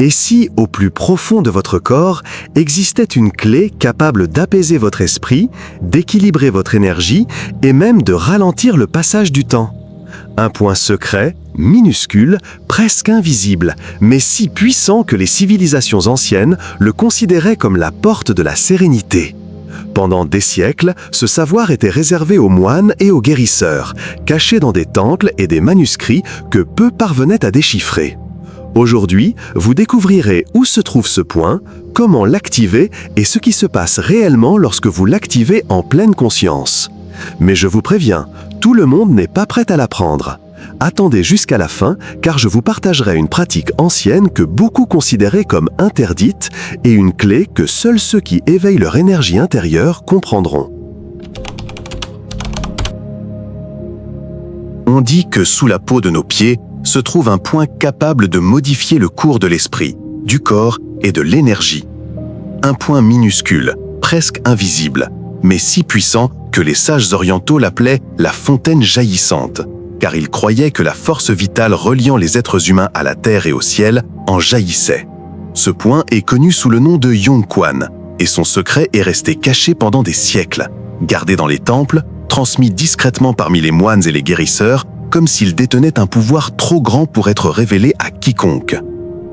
Et si, au plus profond de votre corps, existait une clé capable d'apaiser votre esprit, d'équilibrer votre énergie et même de ralentir le passage du temps? Un point secret, minuscule, presque invisible, mais si puissant que les civilisations anciennes le considéraient comme la porte de la sérénité. Pendant des siècles, ce savoir était réservé aux moines et aux guérisseurs, caché dans des temples et des manuscrits que peu parvenaient à déchiffrer. Aujourd'hui, vous découvrirez où se trouve ce point, comment l'activer et ce qui se passe réellement lorsque vous l'activez en pleine conscience. Mais je vous préviens, tout le monde n'est pas prêt à l'apprendre. Attendez jusqu'à la fin, car je vous partagerai une pratique ancienne que beaucoup considéraient comme interdite et une clé que seuls ceux qui éveillent leur énergie intérieure comprendront. On dit que sous la peau de nos pieds se trouve un point capable de modifier le cours de l'esprit, du corps et de l'énergie. Un point minuscule, presque invisible, mais si puissant que les sages orientaux l'appelaient la fontaine jaillissante, car ils croyaient que la force vitale reliant les êtres humains à la terre et au ciel en jaillissait. Ce point est connu sous le nom de Yongquan, et son secret est resté caché pendant des siècles, gardé dans les temples, transmis discrètement parmi les moines et les guérisseurs, comme s'il détenait un pouvoir trop grand pour être révélé à quiconque.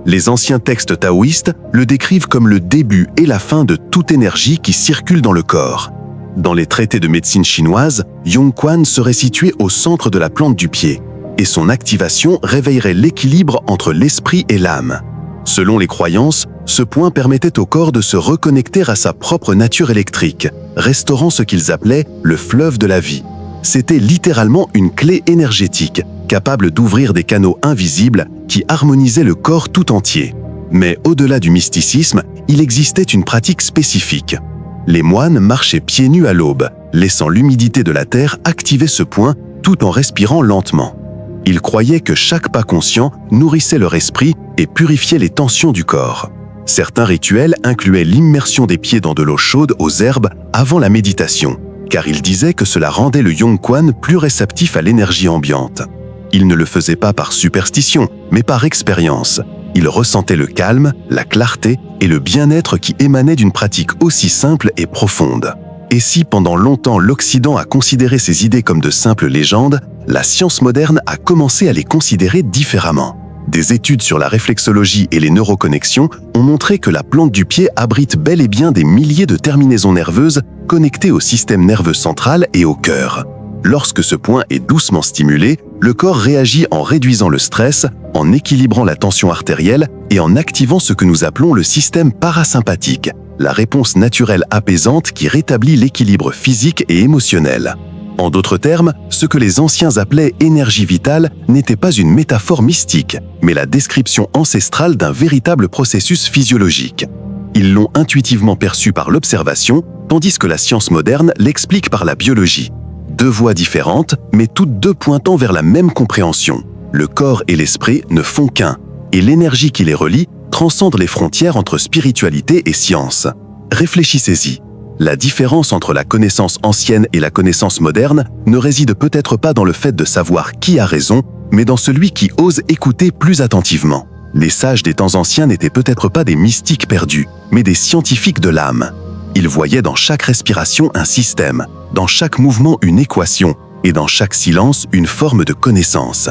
Les anciens textes taoïstes le décrivent comme le début et la fin de toute énergie qui circule dans le corps. Dans les traités de médecine chinoise, Yongquan serait situé au centre de la plante du pied, et son activation réveillerait l'équilibre entre l'esprit et l'âme. Selon les croyances, ce point permettait au corps de se reconnecter à sa propre nature électrique, restaurant ce qu'ils appelaient le fleuve de la vie. C'était littéralement une clé énergétique, capable d'ouvrir des canaux invisibles qui harmonisaient le corps tout entier. Mais au-delà du mysticisme, il existait une pratique spécifique. Les moines marchaient pieds nus à l'aube, laissant l'humidité de la terre activer ce point tout en respirant lentement. Ils croyaient que chaque pas conscient nourrissait leur esprit et purifiait les tensions du corps. Certains rituels incluaient l'immersion des pieds dans de l'eau chaude aux herbes avant la méditation, car ils disaient que cela rendait le Yongquan plus réceptif à l'énergie ambiante. Ils ne le faisaient pas par superstition, mais par expérience. Ils ressentaient le calme, la clarté et le bien-être qui émanaient d'une pratique aussi simple et profonde. Et si pendant longtemps l'Occident a considéré ces idées comme de simples légendes, la science moderne a commencé à les considérer différemment. Des études sur la réflexologie et les neuroconnexions ont montré que la plante du pied abrite bel et bien des milliers de terminaisons nerveuses connectées au système nerveux central et au cœur. Lorsque ce point est doucement stimulé, le corps réagit en réduisant le stress, en équilibrant la tension artérielle et en activant ce que nous appelons le système parasympathique, la réponse naturelle apaisante qui rétablit l'équilibre physique et émotionnel. En d'autres termes, ce que les anciens appelaient énergie vitale n'était pas une métaphore mystique, mais la description ancestrale d'un véritable processus physiologique. Ils l'ont intuitivement perçu par l'observation, tandis que la science moderne l'explique par la biologie. Deux voies différentes, mais toutes deux pointant vers la même compréhension. Le corps et l'esprit ne font qu'un, et l'énergie qui les relie transcende les frontières entre spiritualité et science. Réfléchissez-y. La différence entre la connaissance ancienne et la connaissance moderne ne réside peut-être pas dans le fait de savoir qui a raison, mais dans celui qui ose écouter plus attentivement. Les sages des temps anciens n'étaient peut-être pas des mystiques perdus, mais des scientifiques de l'âme. Ils voyaient dans chaque respiration un système, dans chaque mouvement une équation, et dans chaque silence une forme de connaissance.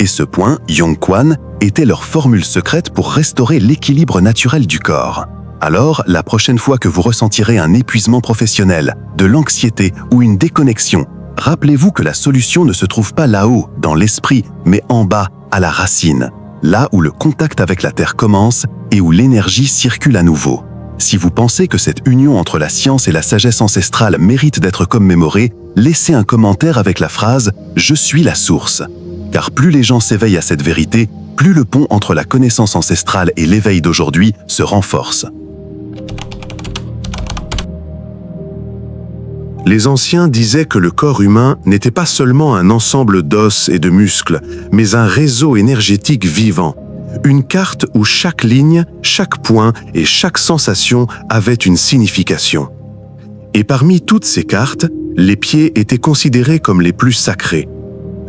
Et ce point, Yongquan, était leur formule secrète pour restaurer l'équilibre naturel du corps. Alors, la prochaine fois que vous ressentirez un épuisement professionnel, de l'anxiété ou une déconnexion, rappelez-vous que la solution ne se trouve pas là-haut, dans l'esprit, mais en bas, à la racine, là où le contact avec la terre commence et où l'énergie circule à nouveau. Si vous pensez que cette union entre la science et la sagesse ancestrale mérite d'être commémorée, laissez un commentaire avec la phrase « Je suis la source ». Car plus les gens s'éveillent à cette vérité, plus le pont entre la connaissance ancestrale et l'éveil d'aujourd'hui se renforce. Les anciens disaient que le corps humain n'était pas seulement un ensemble d'os et de muscles, mais un réseau énergétique vivant. Une carte où chaque ligne, chaque point et chaque sensation avaient une signification. Et parmi toutes ces cartes, les pieds étaient considérés comme les plus sacrés.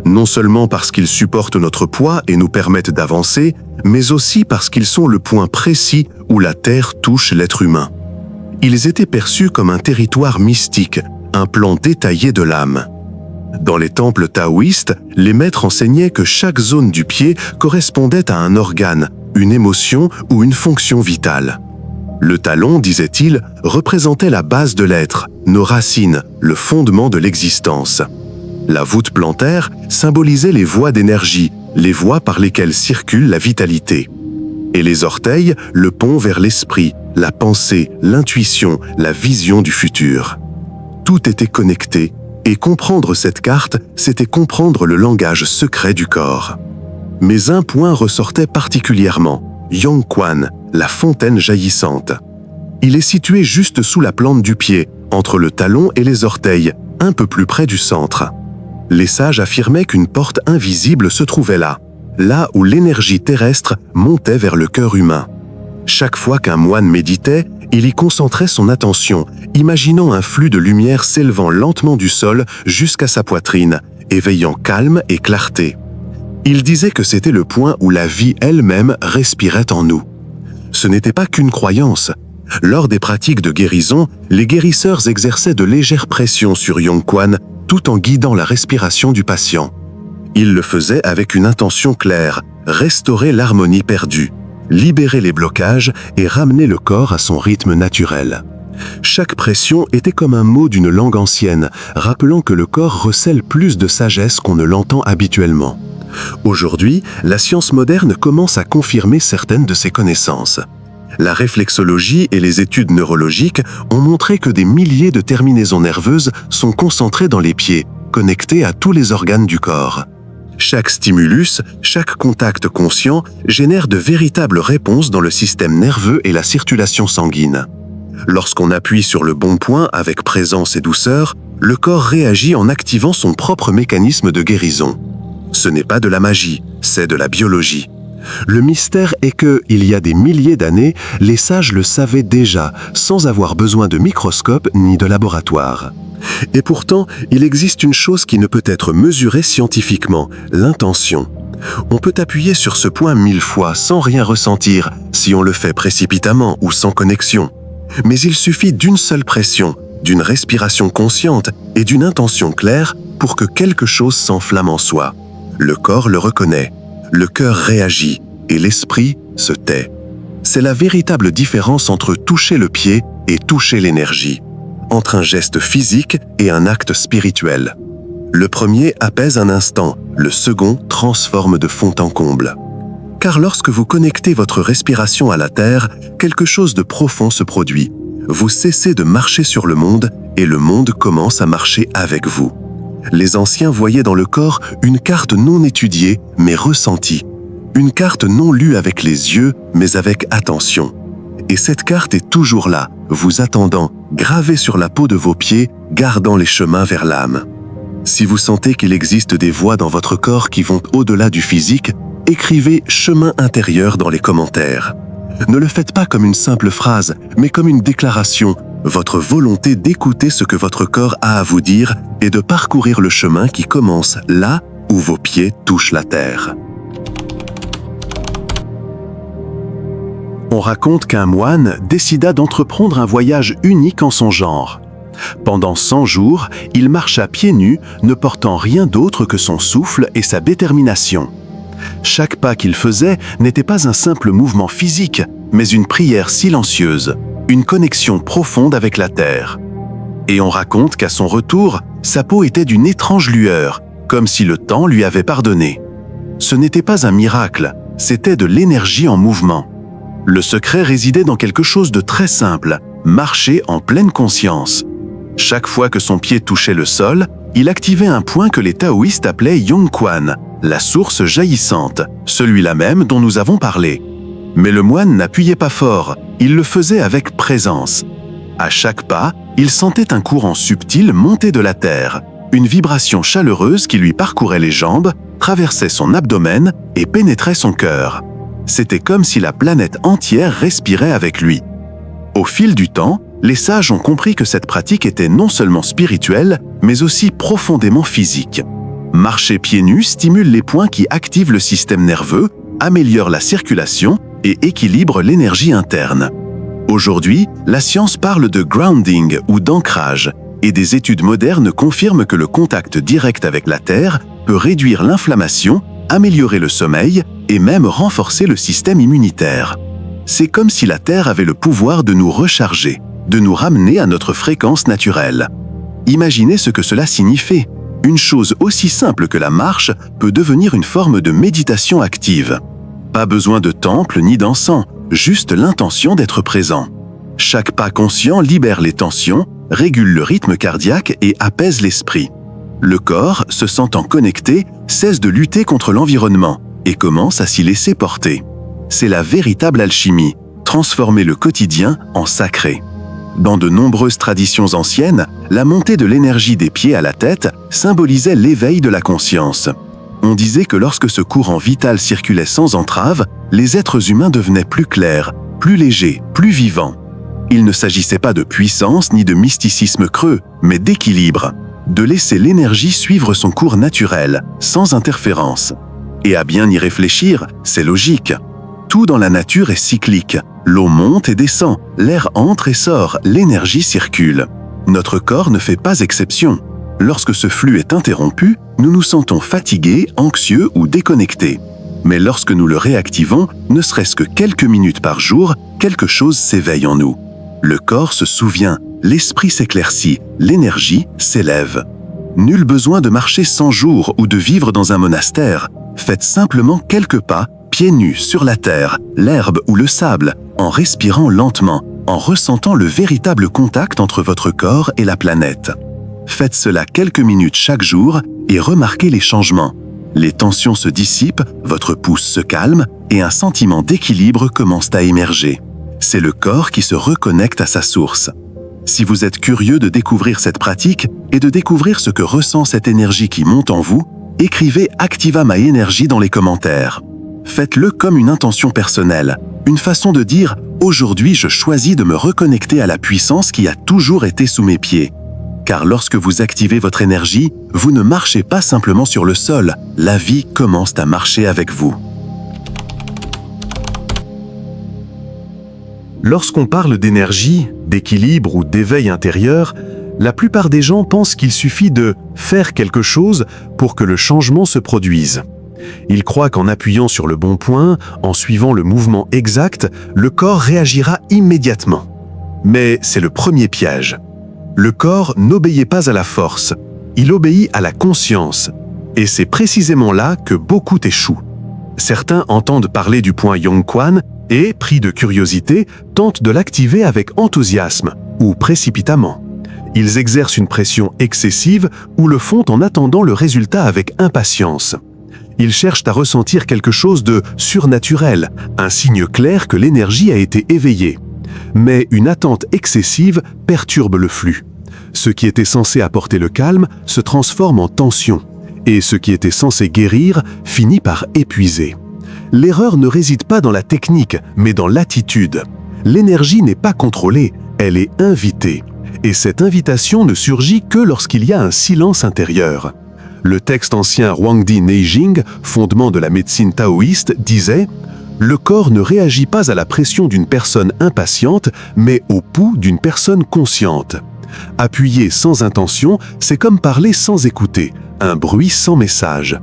Non seulement parce qu'ils supportent notre poids et nous permettent d'avancer, mais aussi parce qu'ils sont le point précis où la Terre touche l'être humain. Ils étaient perçus comme un territoire mystique, un plan détaillé de l'âme. Dans les temples taoïstes, les maîtres enseignaient que chaque zone du pied correspondait à un organe, une émotion ou une fonction vitale. Le talon, disait-il, représentait la base de l'être, nos racines, le fondement de l'existence. La voûte plantaire symbolisait les voies d'énergie, les voies par lesquelles circule la vitalité. Et les orteils, le pont vers l'esprit, la pensée, l'intuition, la vision du futur. Tout était connecté, et comprendre cette carte, c'était comprendre le langage secret du corps. Mais un point ressortait particulièrement, Yongquan, la fontaine jaillissante. Il est situé juste sous la plante du pied, entre le talon et les orteils, un peu plus près du centre. Les sages affirmaient qu'une porte invisible se trouvait là, là où l'énergie terrestre montait vers le cœur humain. Chaque fois qu'un moine méditait, il y concentrait son attention, imaginant un flux de lumière s'élevant lentement du sol jusqu'à sa poitrine, éveillant calme et clarté. Il disait que c'était le point où la vie elle-même respirait en nous. Ce n'était pas qu'une croyance. Lors des pratiques de guérison, les guérisseurs exerçaient de légères pressions sur Yongquan tout en guidant la respiration du patient. Ils le faisaient avec une intention claire, restaurer l'harmonie perdue, libérer les blocages et ramener le corps à son rythme naturel. Chaque pression était comme un mot d'une langue ancienne, rappelant que le corps recèle plus de sagesse qu'on ne l'entend habituellement. Aujourd'hui, la science moderne commence à confirmer certaines de ces connaissances. La réflexologie et les études neurologiques ont montré que des milliers de terminaisons nerveuses sont concentrées dans les pieds, connectées à tous les organes du corps. Chaque stimulus, chaque contact conscient génère de véritables réponses dans le système nerveux et la circulation sanguine. Lorsqu'on appuie sur le bon point avec présence et douceur, le corps réagit en activant son propre mécanisme de guérison. Ce n'est pas de la magie, c'est de la biologie. Le mystère est que, il y a des milliers d'années, les sages le savaient déjà, sans avoir besoin de microscope ni de laboratoire. Et pourtant, il existe une chose qui ne peut être mesurée scientifiquement, l'intention. On peut appuyer sur ce point 1000 fois sans rien ressentir, si on le fait précipitamment ou sans connexion. Mais il suffit d'une seule pression, d'une respiration consciente et d'une intention claire pour que quelque chose s'enflamme en soi. Le corps le reconnaît. Le cœur réagit et l'esprit se tait. C'est la véritable différence entre toucher le pied et toucher l'énergie, entre un geste physique et un acte spirituel. Le premier apaise un instant, le second transforme de fond en comble. Car lorsque vous connectez votre respiration à la terre, quelque chose de profond se produit. Vous cessez de marcher sur le monde et le monde commence à marcher avec vous. Les anciens voyaient dans le corps une carte non étudiée, mais ressentie. Une carte non lue avec les yeux, mais avec attention. Et cette carte est toujours là, vous attendant, gravée sur la peau de vos pieds, gardant les chemins vers l'âme. Si vous sentez qu'il existe des voies dans votre corps qui vont au-delà du physique, écrivez « chemin intérieur » dans les commentaires. Ne le faites pas comme une simple phrase, mais comme une déclaration, votre volonté d'écouter ce que votre corps a à vous dire et de parcourir le chemin qui commence là où vos pieds touchent la terre. On raconte qu'un moine décida d'entreprendre un voyage unique en son genre. Pendant 100 jours, il marcha pieds nus, ne portant rien d'autre que son souffle et sa détermination. Chaque pas qu'il faisait n'était pas un simple mouvement physique, mais une prière silencieuse, une connexion profonde avec la terre. Et on raconte qu'à son retour, sa peau était d'une étrange lueur, comme si le temps lui avait pardonné. Ce n'était pas un miracle, c'était de l'énergie en mouvement. Le secret résidait dans quelque chose de très simple, marcher en pleine conscience. Chaque fois que son pied touchait le sol, il activait un point que les taoïstes appelaient Yongquan, la source jaillissante, celui-là même dont nous avons parlé. Mais le moine n'appuyait pas fort, il le faisait avec présence. À chaque pas, il sentait un courant subtil monter de la terre, une vibration chaleureuse qui lui parcourait les jambes, traversait son abdomen et pénétrait son cœur. C'était comme si la planète entière respirait avec lui. Au fil du temps, les sages ont compris que cette pratique était non seulement spirituelle, mais aussi profondément physique. Marcher pieds nus stimule les points qui activent le système nerveux, améliore la circulation et équilibre l'énergie interne. Aujourd'hui, la science parle de grounding ou d'ancrage, et des études modernes confirment que le contact direct avec la Terre peut réduire l'inflammation, améliorer le sommeil et même renforcer le système immunitaire. C'est comme si la Terre avait le pouvoir de nous recharger, de nous ramener à notre fréquence naturelle. Imaginez ce que cela signifie. Une chose aussi simple que la marche peut devenir une forme de méditation active. Pas besoin de temple ni d'encens, juste l'intention d'être présent. Chaque pas conscient libère les tensions, régule le rythme cardiaque et apaise l'esprit. Le corps, se sentant connecté, cesse de lutter contre l'environnement et commence à s'y laisser porter. C'est la véritable alchimie, transformer le quotidien en sacré. Dans de nombreuses traditions anciennes, la montée de l'énergie des pieds à la tête symbolisait l'éveil de la conscience. On disait que lorsque ce courant vital circulait sans entrave, les êtres humains devenaient plus clairs, plus légers, plus vivants. Il ne s'agissait pas de puissance ni de mysticisme creux, mais d'équilibre, de laisser l'énergie suivre son cours naturel, sans interférence. Et à bien y réfléchir, c'est logique. Tout dans la nature est cyclique. L'eau monte et descend, l'air entre et sort, l'énergie circule. Notre corps ne fait pas exception. Lorsque ce flux est interrompu, nous nous sentons fatigués, anxieux ou déconnectés. Mais lorsque nous le réactivons, ne serait-ce que quelques minutes par jour, quelque chose s'éveille en nous. Le corps se souvient, l'esprit s'éclaircit, l'énergie s'élève. Nul besoin de marcher 100 jours ou de vivre dans un monastère. Faites simplement quelques pas, pieds nus sur la terre, l'herbe ou le sable, en respirant lentement, en ressentant le véritable contact entre votre corps et la planète. Faites cela quelques minutes chaque jour et remarquez les changements. Les tensions se dissipent, votre pouls se calme et un sentiment d'équilibre commence à émerger. C'est le corps qui se reconnecte à sa source. Si vous êtes curieux de découvrir cette pratique et de découvrir ce que ressent cette énergie qui monte en vous, écrivez « Activa ma énergie » dans les commentaires. Faites-le comme une intention personnelle, une façon de dire « Aujourd'hui, je choisis de me reconnecter à la puissance qui a toujours été sous mes pieds ». Car lorsque vous activez votre énergie, vous ne marchez pas simplement sur le sol, la vie commence à marcher avec vous. Lorsqu'on parle d'énergie, d'équilibre ou d'éveil intérieur, la plupart des gens pensent qu'il suffit de faire quelque chose pour que le changement se produise. Ils croient qu'en appuyant sur le bon point, en suivant le mouvement exact, le corps réagira immédiatement. Mais c'est le premier piège. Le corps n'obéit pas à la force, il obéit à la conscience. Et c'est précisément là que beaucoup échouent. Certains entendent parler du point Yongquan et, pris de curiosité, tentent de l'activer avec enthousiasme ou précipitamment. Ils exercent une pression excessive ou le font en attendant le résultat avec impatience. Ils cherchent à ressentir quelque chose de surnaturel, un signe clair que l'énergie a été éveillée. Mais une attente excessive perturbe le flux. Ce qui était censé apporter le calme se transforme en tension, et ce qui était censé guérir finit par épuiser. L'erreur ne réside pas dans la technique, mais dans l'attitude. L'énergie n'est pas contrôlée, elle est invitée. Et cette invitation ne surgit que lorsqu'il y a un silence intérieur. Le texte ancien Huangdi Neijing, fondement de la médecine taoïste, disait « Le corps ne réagit pas à la pression d'une personne impatiente, mais au pouls d'une personne consciente. Appuyer sans intention, c'est comme parler sans écouter, un bruit sans message.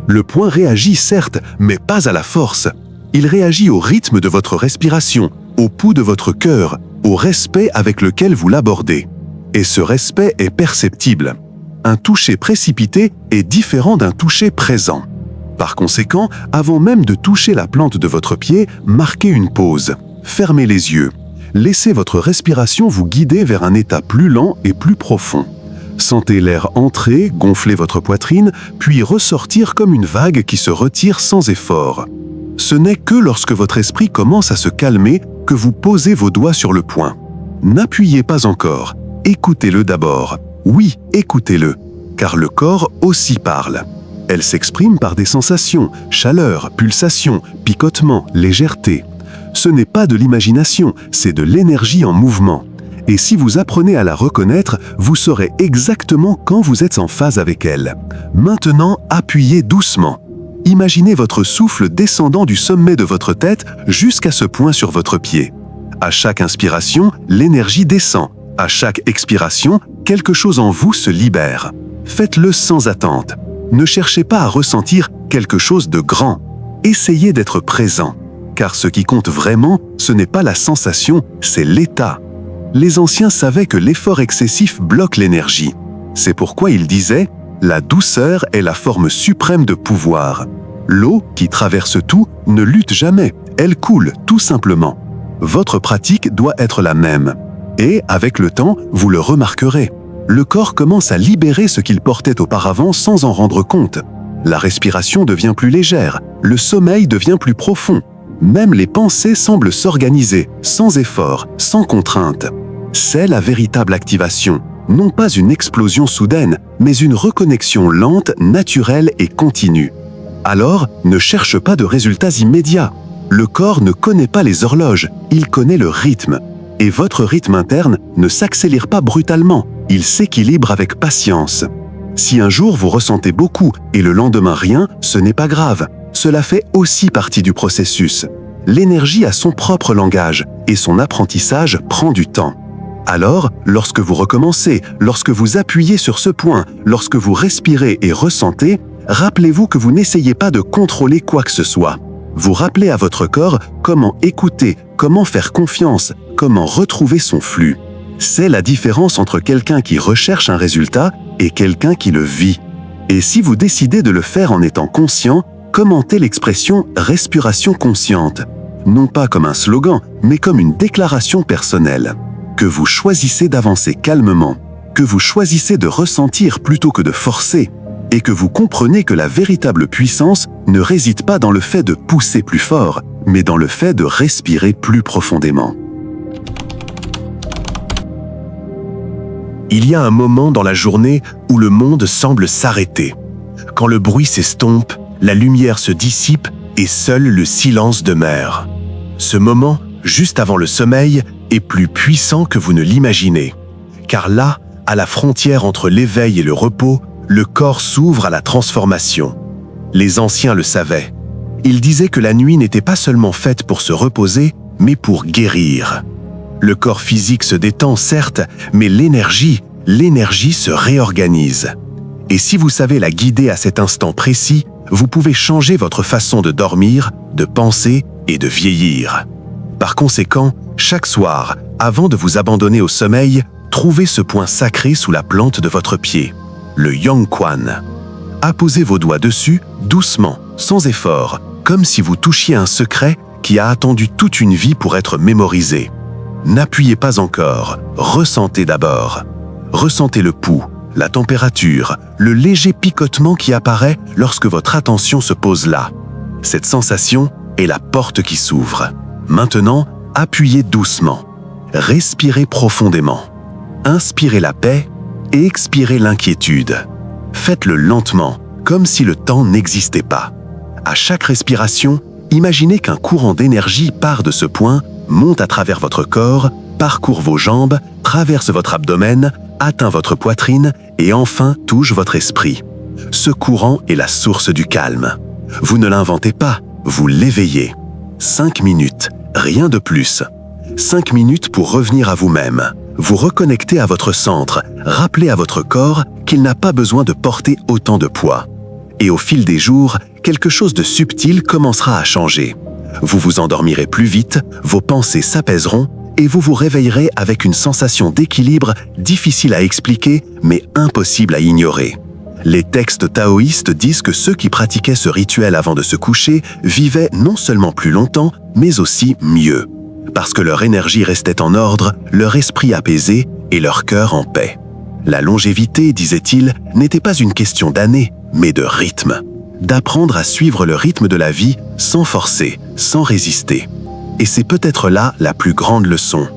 Le point réagit certes, mais pas à la force. Il réagit au rythme de votre respiration, au pouls de votre cœur, au respect avec lequel vous l'abordez. Et ce respect est perceptible. Un toucher précipité est différent d'un toucher présent. Par conséquent, avant même de toucher la plante de votre pied, marquez une pause. Fermez les yeux. Laissez votre respiration vous guider vers un état plus lent et plus profond. Sentez l'air entrer, gonfler votre poitrine, puis ressortir comme une vague qui se retire sans effort. Ce n'est que lorsque votre esprit commence à se calmer que vous posez vos doigts sur le point. N'appuyez pas encore. Écoutez-le d'abord. Oui, écoutez-le, car le corps aussi parle. Elle s'exprime par des sensations, chaleur, pulsation, picotement, légèreté. Ce n'est pas de l'imagination, c'est de l'énergie en mouvement. Et si vous apprenez à la reconnaître, vous saurez exactement quand vous êtes en phase avec elle. Maintenant, appuyez doucement. Imaginez votre souffle descendant du sommet de votre tête jusqu'à ce point sur votre pied. À chaque inspiration, l'énergie descend. À chaque expiration, quelque chose en vous se libère. Faites-le sans attente. Ne cherchez pas à ressentir quelque chose de grand. Essayez d'être présent. Car ce qui compte vraiment, ce n'est pas la sensation, c'est l'état. Les anciens savaient que l'effort excessif bloque l'énergie. C'est pourquoi ils disaient « La douceur est la forme suprême de pouvoir ». L'eau, qui traverse tout, ne lutte jamais, elle coule, tout simplement. Votre pratique doit être la même. Et, avec le temps, vous le remarquerez. Le corps commence à libérer ce qu'il portait auparavant sans en rendre compte. La respiration devient plus légère, le sommeil devient plus profond. Même les pensées semblent s'organiser, sans effort, sans contrainte. C'est la véritable activation. Non pas une explosion soudaine, mais une reconnexion lente, naturelle et continue. Alors, ne cherche pas de résultats immédiats. Le corps ne connaît pas les horloges, il connaît le rythme. Et votre rythme interne ne s'accélère pas brutalement, il s'équilibre avec patience. Si un jour vous ressentez beaucoup et le lendemain rien, ce n'est pas grave. Cela fait aussi partie du processus. L'énergie a son propre langage et son apprentissage prend du temps. Alors, lorsque vous recommencez, lorsque vous appuyez sur ce point, lorsque vous respirez et ressentez, rappelez-vous que vous n'essayez pas de contrôler quoi que ce soit. Vous rappelez à votre corps comment écouter, comment faire confiance, comment retrouver son flux. C'est la différence entre quelqu'un qui recherche un résultat et quelqu'un qui le vit. Et si vous décidez de le faire en étant conscient, commentez l'expression « respiration consciente », non pas comme un slogan, mais comme une déclaration personnelle. Que vous choisissez d'avancer calmement, que vous choisissez de ressentir plutôt que de forcer, et que vous comprenez que la véritable puissance ne réside pas dans le fait de pousser plus fort, mais dans le fait de respirer plus profondément. Il y a un moment dans la journée où le monde semble s'arrêter. Quand le bruit s'estompe, la lumière se dissipe et seul le silence demeure. Ce moment, juste avant le sommeil, est plus puissant que vous ne l'imaginez. Car là, à la frontière entre l'éveil et le repos, le corps s'ouvre à la transformation. Les anciens le savaient. Ils disaient que la nuit n'était pas seulement faite pour se reposer, mais pour guérir. Le corps physique se détend, certes, mais l'énergie se réorganise. Et si vous savez la guider à cet instant précis, vous pouvez changer votre façon de dormir, de penser et de vieillir. Par conséquent, chaque soir, avant de vous abandonner au sommeil, trouvez ce point sacré sous la plante de votre pied, le Yangquan. Apposez vos doigts dessus, doucement, sans effort, comme si vous touchiez un secret qui a attendu toute une vie pour être mémorisé. N'appuyez pas encore, ressentez d'abord. Ressentez le pouls, la température, le léger picotement qui apparaît lorsque votre attention se pose là. Cette sensation est la porte qui s'ouvre. Maintenant, appuyez doucement. Respirez profondément. Inspirez la paix et expirez l'inquiétude. Faites-le lentement, comme si le temps n'existait pas. À chaque respiration, imaginez qu'un courant d'énergie part de ce point, monte à travers votre corps, parcourt vos jambes, traverse votre abdomen, atteint votre poitrine et enfin touche votre esprit. Ce courant est la source du calme. Vous ne l'inventez pas, vous l'éveillez. 5 minutes, rien de plus. 5 minutes pour revenir à vous-même. Vous reconnecter à votre centre, rappeler à votre corps qu'il n'a pas besoin de porter autant de poids. Et au fil des jours, quelque chose de subtil commencera à changer. Vous vous endormirez plus vite, vos pensées s'apaiseront et vous vous réveillerez avec une sensation d'équilibre difficile à expliquer mais impossible à ignorer. Les textes taoïstes disent que ceux qui pratiquaient ce rituel avant de se coucher vivaient non seulement plus longtemps, mais aussi mieux. Parce que leur énergie restait en ordre, leur esprit apaisé et leur cœur en paix. La longévité, disait-il, n'était pas une question d'années, mais de rythme. D'apprendre à suivre le rythme de la vie sans forcer, sans résister. Et c'est peut-être là la plus grande leçon.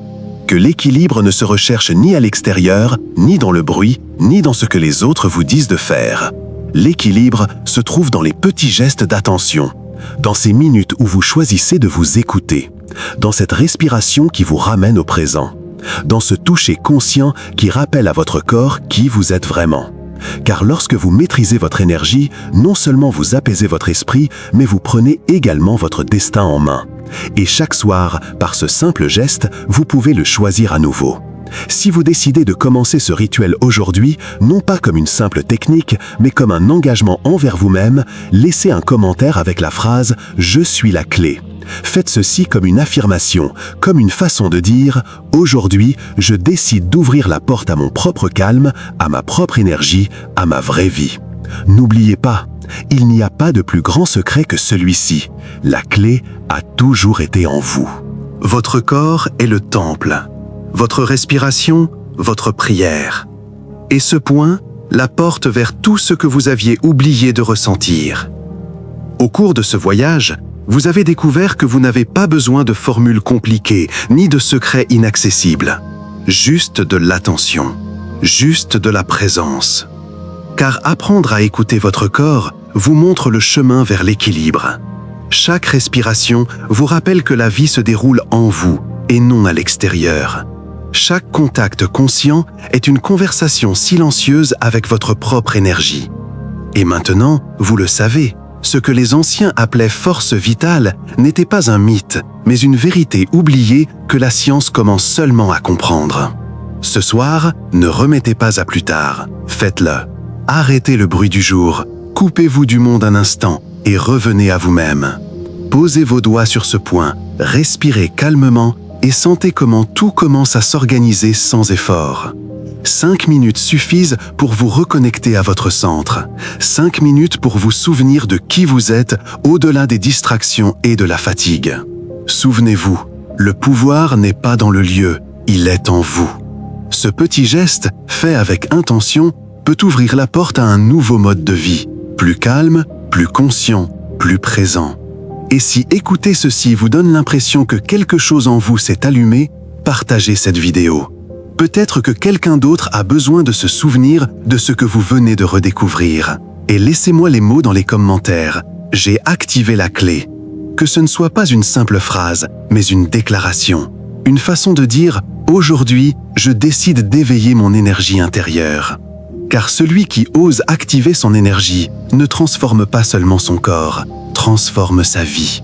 Que l'équilibre ne se recherche ni à l'extérieur, ni dans le bruit, ni dans ce que les autres vous disent de faire. L'équilibre se trouve dans les petits gestes d'attention, dans ces minutes où vous choisissez de vous écouter, dans cette respiration qui vous ramène au présent, dans ce toucher conscient qui rappelle à votre corps qui vous êtes vraiment. Car lorsque vous maîtrisez votre énergie, non seulement vous apaisez votre esprit, mais vous prenez également votre destin en main. Et chaque soir, par ce simple geste, vous pouvez le choisir à nouveau. Si vous décidez de commencer ce rituel aujourd'hui, non pas comme une simple technique, mais comme un engagement envers vous-même, laissez un commentaire avec la phrase « Je suis la clé ». Faites ceci comme une affirmation, comme une façon de dire « Aujourd'hui, je décide d'ouvrir la porte à mon propre calme, à ma propre énergie, à ma vraie vie ». N'oubliez pas, il n'y a pas de plus grand secret que celui-ci. La clé a toujours été en vous. Votre corps est le temple. Votre respiration, votre prière. Et ce point, la porte vers tout ce que vous aviez oublié de ressentir. Au cours de ce voyage, vous avez découvert que vous n'avez pas besoin de formules compliquées, ni de secrets inaccessibles. Juste de l'attention, juste de la présence. Car apprendre à écouter votre corps vous montre le chemin vers l'équilibre. Chaque respiration vous rappelle que la vie se déroule en vous et non à l'extérieur. Chaque contact conscient est une conversation silencieuse avec votre propre énergie. Et maintenant, vous le savez, ce que les anciens appelaient force vitale n'était pas un mythe, mais une vérité oubliée que la science commence seulement à comprendre. Ce soir, ne remettez pas à plus tard, faites-le. Arrêtez le bruit du jour, coupez-vous du monde un instant et revenez à vous-même. Posez vos doigts sur ce point, respirez calmement et sentez comment tout commence à s'organiser sans effort. 5 minutes suffisent pour vous reconnecter à votre centre. 5 minutes pour vous souvenir de qui vous êtes au-delà des distractions et de la fatigue. Souvenez-vous, le pouvoir n'est pas dans le lieu, il est en vous. Ce petit geste, fait avec intention, peut ouvrir la porte à un nouveau mode de vie, plus calme, plus conscient, plus présent. Et si écouter ceci vous donne l'impression que quelque chose en vous s'est allumé, partagez cette vidéo. Peut-être que quelqu'un d'autre a besoin de se souvenir de ce que vous venez de redécouvrir. Et laissez-moi les mots dans les commentaires. J'ai activé la clé. Que ce ne soit pas une simple phrase, mais une déclaration. Une façon de dire « Aujourd'hui, je décide d'éveiller mon énergie intérieure ». Car celui qui ose activer son énergie ne transforme pas seulement son corps, transforme sa vie.